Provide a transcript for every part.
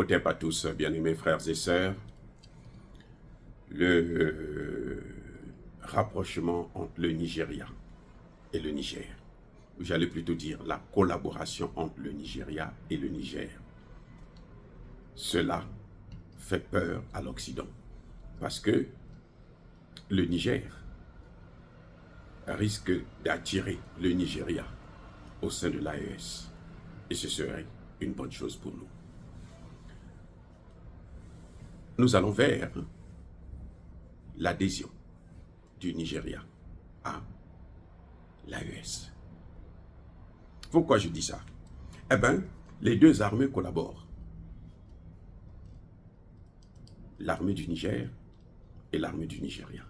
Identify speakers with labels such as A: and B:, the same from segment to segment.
A: Imhotep à tous, bien-aimés frères et sœurs. Le rapprochement entre le Nigeria et le Niger. J'allais plutôt dire la collaboration entre le Nigeria et le Niger. Cela fait peur à l'Occident parce que le Niger risque d'attirer le Nigeria au sein de l'AES et ce serait une bonne chose pour nous. Nous allons vers l'adhésion du Nigeria à l'AES. Pourquoi je dis ça? Eh bien, les deux armées collaborent. L'armée du Niger et l'armée du Nigeria.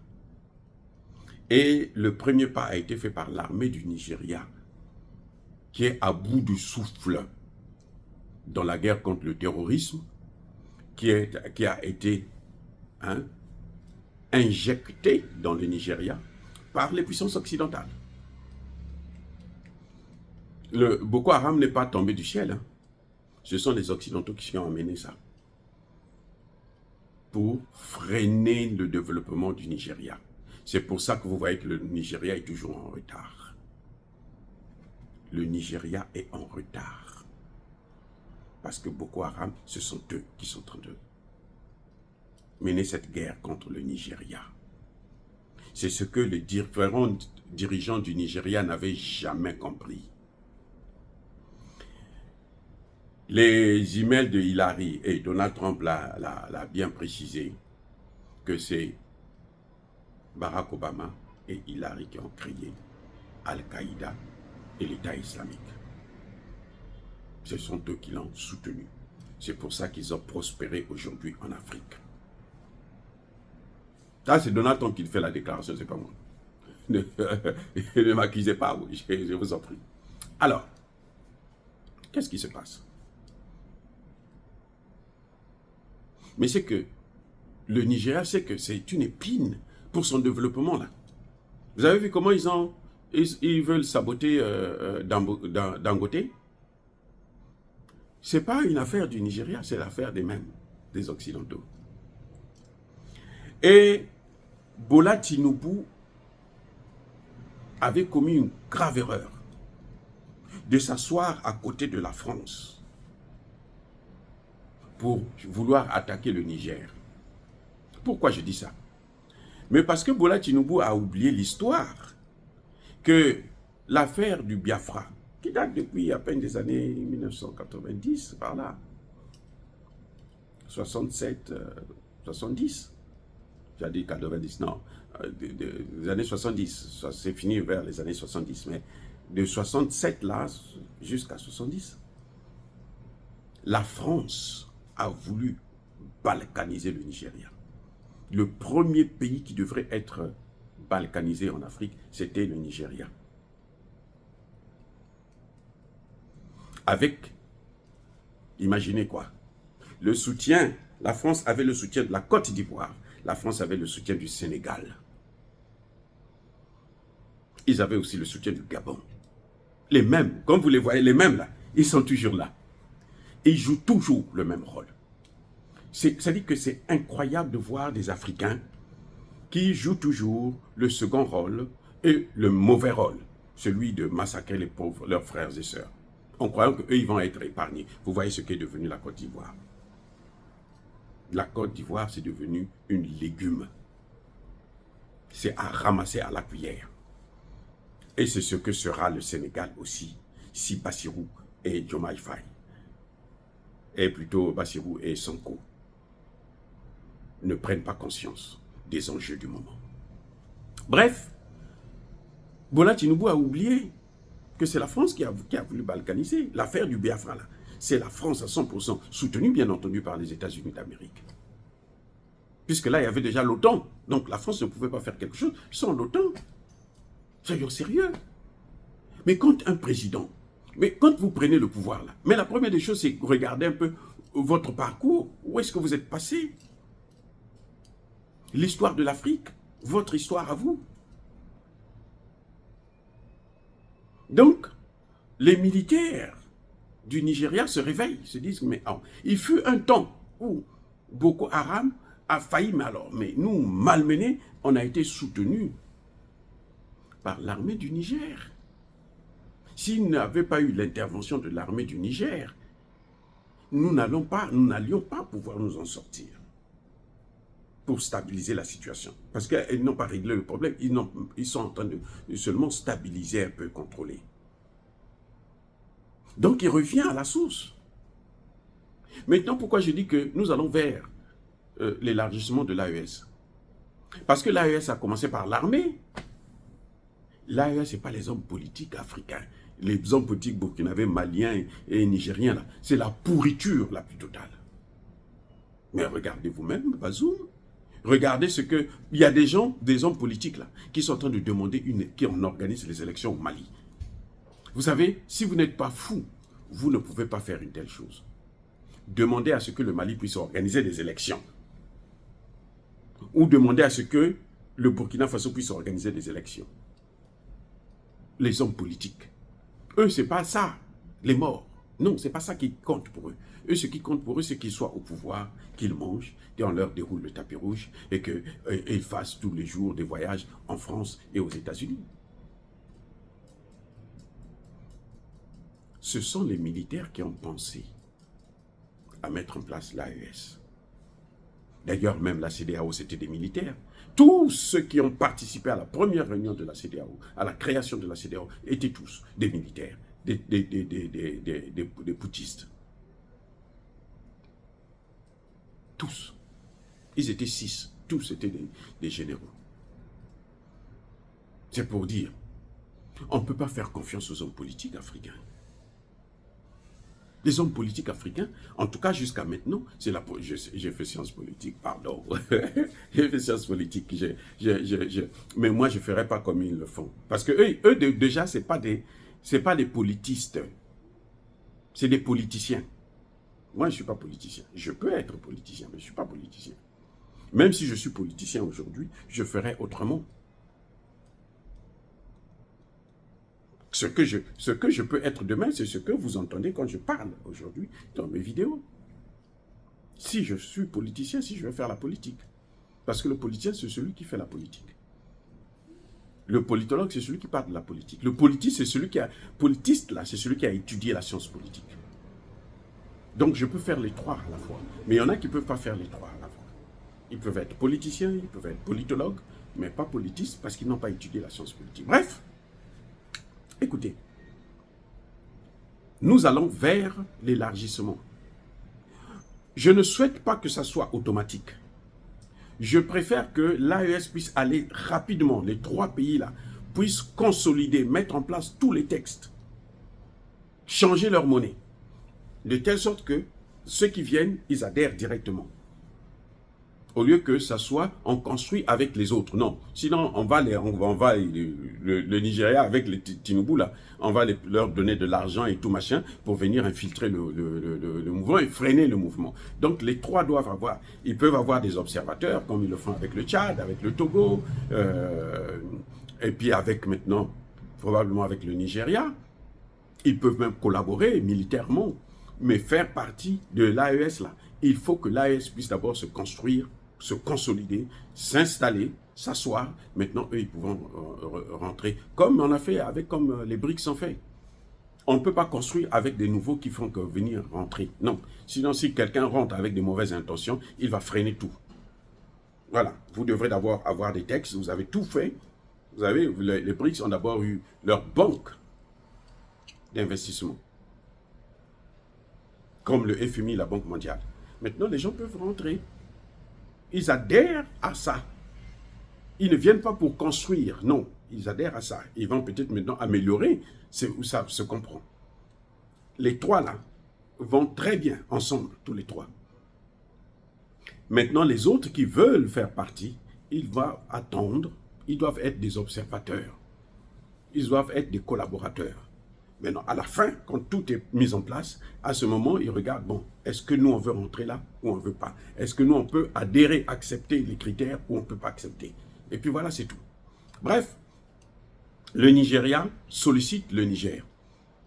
A: Et le premier pas a été fait par l'armée du Nigeria, qui est à bout de souffle dans la guerre contre le terrorisme, qui a été injecté dans le Nigeria par les puissances occidentales. Le Boko Haram n'est pas tombé du ciel. Ce sont les Occidentaux qui ont amené ça pour freiner le développement du Nigeria. C'est pour ça que vous voyez que le Nigeria est toujours en retard. Le Nigeria est en retard. Parce que Boko Haram, ce sont eux qui sont en train de mener cette guerre contre le Nigeria. C'est ce que les différents dirigeants du Nigeria n'avaient jamais compris. Les emails de Hillary et Donald Trump l'a bien précisé que c'est Barack Obama et Hillary qui ont créé Al-Qaïda et l'État islamique. Ce sont eux qui l'ont soutenu. C'est pour ça qu'ils ont prospéré aujourd'hui en Afrique. Ça, c'est Donald Trump qui fait la déclaration, c'est pas moi. Ne m'accusez pas, je vous en prie. Alors, qu'est-ce qui se passe? Mais c'est que le Nigeria, c'est que c'est une épine pour son développement là. Vous avez vu comment ils veulent saboter Dangote? Ce n'est pas une affaire du Nigeria, c'est l'affaire des Occidentaux. Et Bola Tinubu avait commis une grave erreur de s'asseoir à côté de la France pour vouloir attaquer le Niger. Pourquoi je dis ça? Mais parce que Bola Tinubu a oublié l'histoire que l'affaire du Biafra, qui date depuis à peine des années 1990, par là, 67, 70, j'ai dit 90, non, des années 70, ça s'est fini vers les années 70, mais de 67 là jusqu'à 70, la France a voulu balkaniser le Nigeria. Le premier pays qui devrait être balkanisé en Afrique, c'était le Nigeria. Avec, imaginez quoi, le soutien, la France avait le soutien de la Côte d'Ivoire, la France avait le soutien du Sénégal. Ils avaient aussi le soutien du Gabon. Les mêmes, comme vous les voyez, les mêmes là, ils sont toujours là. Ils jouent toujours le même rôle. C'est-à-dire que c'est incroyable de voir des Africains qui jouent toujours le second rôle et le mauvais rôle, celui de massacrer les pauvres, leurs frères et sœurs, en croyant qu'eux, ils vont être épargnés. Vous voyez ce qu'est devenu la Côte d'Ivoire. La Côte d'Ivoire, c'est devenu une légume. C'est à ramasser à la cuillère. Et c'est ce que sera le Sénégal aussi, si Bassirou et Diomaye Faye, et plutôt Bassirou et Sonko, ne prennent pas conscience des enjeux du moment. Bref, Bola Tinubu a oublié que c'est la France qui a voulu balkaniser. L'affaire du Biafra, là, c'est la France à 100%, soutenue bien entendu par les États-Unis d'Amérique. Puisque là, il y avait déjà l'OTAN. Donc la France ne pouvait pas faire quelque chose sans l'OTAN. Soyons sérieux. Mais quand un président, mais quand vous prenez le pouvoir là, mais la première des choses, c'est regarder un peu votre parcours. Où est-ce que vous êtes passé? L'histoire de l'Afrique, votre histoire à vous. Donc, les militaires du Nigeria se réveillent, se disent, mais oh, il fut un temps où Boko Haram a failli, mais nous, malmenés, on a été soutenus par l'armée du Niger. S'il n'avait pas eu l'intervention de l'armée du Niger, nous n'allions pas pouvoir nous en sortir pour stabiliser la situation. Parce qu'ils n'ont pas réglé le problème, ils sont en train de seulement stabiliser un peu, contrôler. Donc il revient à la source. Maintenant, pourquoi je dis que nous allons vers l'élargissement de l'AES? Parce que l'AES a commencé par l'armée. L'AES, ce n'est pas les hommes politiques africains. Les hommes politiques burkinabés, maliens et nigériens, c'est la pourriture la plus totale. Mais regardez vous-même, Bazoum. Regardez ce que... Il y a des gens, des hommes politiques là, qui sont en train de demander qu'on organise les élections au Mali. Vous savez, si vous n'êtes pas fou, vous ne pouvez pas faire une telle chose. Demandez à ce que le Mali puisse organiser des élections. Ou demandez à ce que le Burkina Faso puisse organiser des élections. Les hommes politiques. Eux, ce n'est pas ça, les morts. Non, ce n'est pas ça qui compte pour eux. Eux, ce qui compte pour eux, c'est qu'ils soient au pouvoir, qu'ils mangent, et on leur déroule le tapis rouge, et qu'ils fassent tous les jours des voyages en France et aux États-Unis. Ce sont les militaires qui ont pensé à mettre en place l'AES. D'ailleurs, même la CEDEAO, c'était des militaires. Tous ceux qui ont participé à la première réunion de la CEDEAO, à la création de la CEDEAO, étaient tous des militaires, des putschistes. Tous. Ils étaient 6. Tous étaient des généraux. C'est pour dire, on ne peut pas faire confiance aux hommes politiques africains. Les hommes politiques africains, en tout cas jusqu'à maintenant, c'est la... J'ai fait sciences politiques, pardon. J'ai fait sciences politiques. Mais moi, je ne ferai pas comme ils le font. Parce que eux déjà, ce n'est pas des politistes. C'est des politiciens. Moi, je ne suis pas politicien. Je peux être politicien, mais je ne suis pas politicien. Même si je suis politicien aujourd'hui, je ferai autrement. Ce que je peux être demain, c'est ce que vous entendez quand je parle aujourd'hui dans mes vidéos. Si je suis politicien, si je veux faire la politique. Parce que le politicien, c'est celui qui fait la politique. Le politologue, c'est celui qui parle de la politique. Le politiste, c'est celui qui a... Politiste, là, c'est celui qui a étudié la science politique. Donc, je peux faire les trois à la fois. Mais il y en a qui ne peuvent pas faire les trois à la fois. Ils peuvent être politiciens, ils peuvent être politologues, mais pas politistes parce qu'ils n'ont pas étudié la science politique. Bref. Écoutez, nous allons vers l'élargissement. Je ne souhaite pas que ça soit automatique. Je préfère que l'AES puisse aller rapidement, les trois pays-là, puissent consolider, mettre en place tous les textes, changer leur monnaie, de telle sorte que ceux qui viennent, ils adhèrent directement. Au lieu que ça soit, on construit avec les autres. Non, sinon on va le Nigeria avec les Tinubu là, on va leur donner de l'argent et tout machin pour venir infiltrer le mouvement et freiner le mouvement. Donc les trois doivent avoir, ils peuvent avoir des observateurs comme ils le font avec le Tchad, avec le Togo, et puis avec maintenant, probablement avec le Nigeria. Ils peuvent même collaborer militairement, mais faire partie de l'AES là. Il faut que l'AES puisse d'abord se construire, se consolider, s'installer, s'asseoir. Maintenant, eux, ils pourront rentrer, comme on a fait, comme les BRICS ont fait. On ne peut pas construire avec des nouveaux qui font que venir rentrer. Non. Sinon, si quelqu'un rentre avec des mauvaises intentions, il va freiner tout. Voilà. Vous devrez d'abord avoir des textes. Vous avez tout fait. Vous avez, les BRICS ont d'abord eu leur banque d'investissement. Comme le FMI, la Banque mondiale. Maintenant, les gens peuvent rentrer. Ils adhèrent à ça. Ils ne viennent pas pour construire, non. Ils adhèrent à ça. Ils vont peut-être maintenant améliorer, c'est où ça se comprend. Les trois là vont très bien ensemble, tous les trois. Maintenant, les autres qui veulent faire partie, ils vont attendre, ils doivent être des observateurs. Ils doivent être des collaborateurs. Maintenant, à la fin, quand tout est mis en place, à ce moment, ils regardent, bon, est-ce que nous, on veut rentrer là ou on ne veut pas? Est-ce que nous, on peut adhérer, accepter les critères ou on ne peut pas accepter? Et puis voilà, c'est tout. Bref, le Nigeria sollicite le Niger.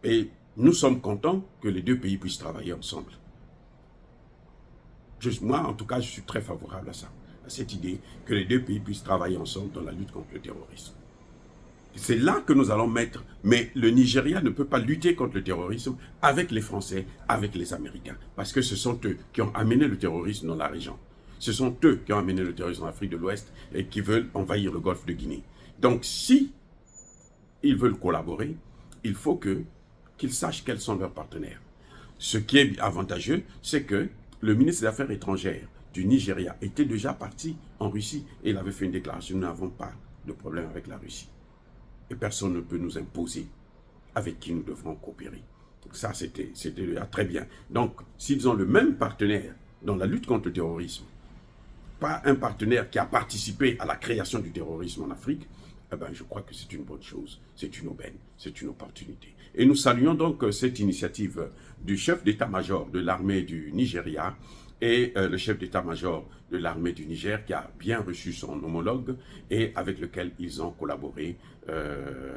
A: Et nous sommes contents que les deux pays puissent travailler ensemble. Moi, en tout cas, je suis très favorable à ça, à cette idée que les deux pays puissent travailler ensemble dans la lutte contre le terrorisme. C'est là que nous allons mettre, mais le Nigeria ne peut pas lutter contre le terrorisme avec les Français, avec les Américains, parce que ce sont eux qui ont amené le terrorisme dans la région. Ce sont eux qui ont amené le terrorisme en Afrique de l'Ouest et qui veulent envahir le golfe de Guinée. Donc, si ils veulent collaborer, il faut qu'ils sachent quels sont leurs partenaires. Ce qui est avantageux, c'est que le ministre des Affaires étrangères du Nigeria était déjà parti en Russie et il avait fait une déclaration, nous n'avons pas de problème avec la Russie. Et personne ne peut nous imposer avec qui nous devrons coopérer. Donc ça, c'était très bien. Donc, s'ils ont le même partenaire dans la lutte contre le terrorisme, pas un partenaire qui a participé à la création du terrorisme en Afrique, eh ben, je crois que c'est une bonne chose, c'est une aubaine, c'est une opportunité. Et nous saluons donc cette initiative du chef d'état-major de l'armée du Nigeria et le chef d'état-major de l'armée du Niger qui a bien reçu son homologue et avec lequel ils ont collaboré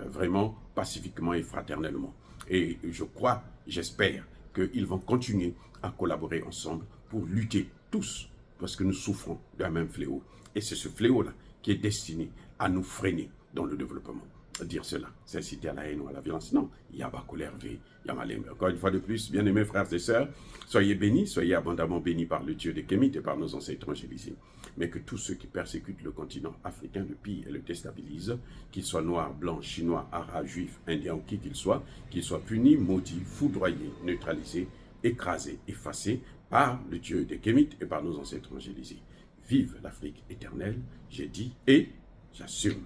A: vraiment pacifiquement et fraternellement. Et je crois, j'espère qu'ils vont continuer à collaborer ensemble pour lutter tous, parce que nous souffrons d'un même fléau. Et c'est ce fléau-là qui est destiné à nous freiner dans le développement. Dire cela, c'est inciter à la haine ou à la violence. Non, Yabakul Hervé, Yamalem. Encore une fois de plus, bien-aimés frères et sœurs, soyez bénis, soyez abondamment bénis par le Dieu des Kémites et par nos ancêtres évangélisés. Mais que tous ceux qui persécutent le continent africain le pillent et le déstabilisent, qu'ils soient noirs, blancs, chinois, arabes, juifs, indiens ou qui qu'ils soient punis, maudits, foudroyés, neutralisés, écrasés, effacés par le Dieu des Kémites et par nos ancêtres évangélisés. Vive l'Afrique éternelle, j'ai dit et j'assume.